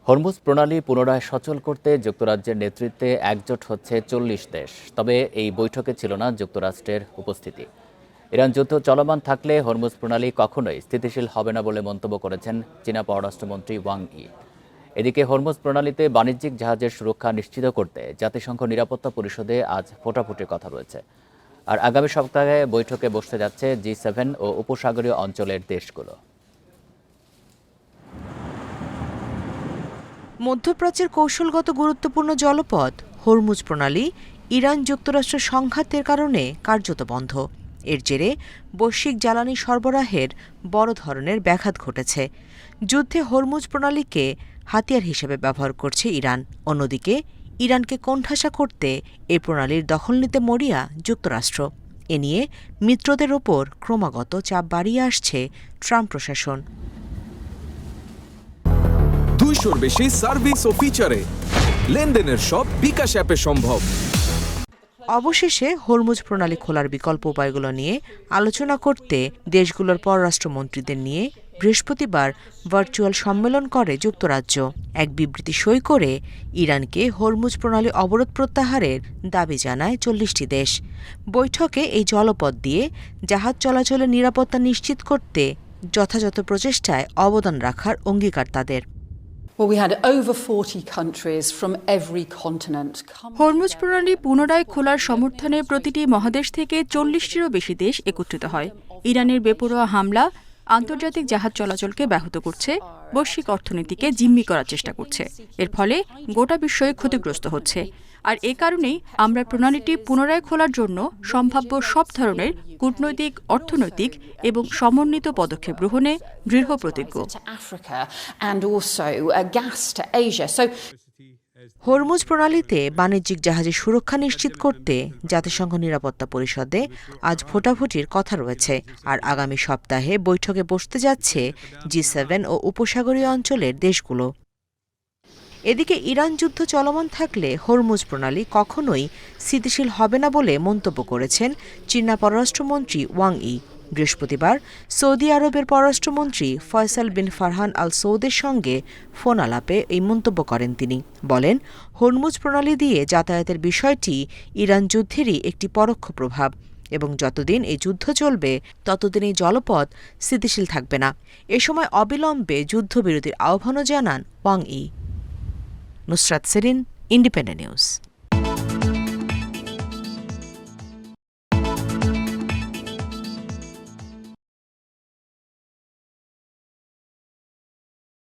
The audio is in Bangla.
হরমুজ প্রণালী পুনরায় সচল করতে যুক্তরাজ্যের নেতৃত্বে একজোট হচ্ছে ৪০ দেশ। তবে এই বৈঠকে ছিল না যুক্তরাষ্ট্রের উপস্থিতি। ইরান যুদ্ধ চলমান থাকলে হরমুজ প্রণালী কখনোই স্থিতিশীল হবে না বলে মন্তব্য করেছেন চীনা পররাষ্ট্রমন্ত্রী ওয়াং ই। এদিকে হরমুজ প্রণালীতে বাণিজ্যিক জাহাজের সুরক্ষা নিশ্চিত করতে জাতিসংঘ নিরাপত্তা পরিষদে আজ ভোটাভুটির কথা রয়েছে। আর আগামী সপ্তাহে বৈঠকে বসতে যাচ্ছে G7 ও উপসাগরীয় অঞ্চলের দেশগুলো। মধ্যপ্রাচ্যের কৌশলগত গুরুত্বপূর্ণ জলপথ হরমুজ প্রণালী ইরান যুক্তরাষ্ট্র সংঘাতের কারণে কার্যত বন্ধ। এর জেরে বৈশ্বিক জ্বালানি সরবরাহের বড় ধরনের ব্যাঘাত ঘটেছে। যুদ্ধে হরমুজ প্রণালীকে হাতিয়ার হিসেবে ব্যবহার করছে ইরান। অন্যদিকে ইরানকে কোণঠাসা করতে এই প্রণালীর দখল নিতে মরিয়া যুক্তরাষ্ট্র। এ নিয়ে মিত্রদের ওপর ক্রমাগত চাপ বাড়িয়ে আসছে ট্রাম্প প্রশাসন। 200-র বেশি সার্ভিস ও ফিচারে লেনদেনের সব বিকাশ অ্যাপে সম্ভব। অবশেষে হরমুজ প্রণালী খোলার বিকল্প উপায়গুলো নিয়ে আলোচনা করতে দেশগুলোর পররাষ্ট্রমন্ত্রীদের নিয়ে বৃহস্পতিবার ভার্চুয়াল সম্মেলন করে যুক্তরাজ্য। এক বিবৃতি সই করে ইরানকে হরমুজ প্রণালী অবরোধ প্রত্যাহারের দাবি জানায় 40টি দেশ। বৈঠকে এই জলপথ দিয়ে জাহাজ চলাচলের নিরাপত্তা নিশ্চিত করতে যথাযথ প্রচেষ্টায় অবদান রাখার অঙ্গীকার তাদের। হরমুজ প্রণালী পুনরায় খোলার সমর্থনে প্রতিটি মহাদেশ থেকে 40টিরও বেশি দেশ একত্রিত হয়। ইরানের বেপরোয়া হামলা আন্তর্জাতিক জাহাজ চলাচলকে ব্যাহত করছে, বৈশ্বিক অর্থনীতিকে জিম্মি করার চেষ্টা করছে। এর ফলে গোটা বিশ্বই ক্ষতিগ্রস্ত হচ্ছে। আর এ কারণেই আমরা প্রণালীটি পুনরায় খোলার জন্য সম্ভাব্য সব ধরনের কূটনৈতিক, অর্থনৈতিক এবং সমন্বিত পদক্ষেপ গ্রহণে দৃঢ় প্রতিজ্ঞ। হরমুজ প্রণালীতে বাণিজ্যিক জাহাজের সুরক্ষা নিশ্চিত করতে জাতিসংঘ নিরাপত্তা পরিষদে আজ ভোটাভুটির কথা রয়েছে। আর আগামী সপ্তাহে বৈঠকে বসতে যাচ্ছে G7 ও উপসাগরীয় অঞ্চলের দেশগুলো। এদিকে ইরান যুদ্ধ চলমান থাকলে হরমুজ প্রণালী কখনোই স্থিতিশীল হবে না বলে মন্তব্য করেছেন চীনা পররাষ্ট্রমন্ত্রী ওয়াং ই। বৃহস্পতিবার সৌদি আরবের পররাষ্ট্রমন্ত্রী ফয়সাল বিন ফারহান আল সৌদের সঙ্গে ফোন আলাপে এই মন্তব্য করেন তিনি। বলেন, হরমুজ প্রণালী দিয়ে যাতায়াতের বিষয়টি ইরান যুদ্ধেরই একটি পরোক্ষ প্রভাব এবং যতদিন এই যুদ্ধ চলবে ততদিন এই জলপথ স্থিতিশীল থাকবে না। এ সময় অবিলম্বে যুদ্ধবিরতির আহ্বানও জানান Wang Yi. Nusrat Serin, Independent news.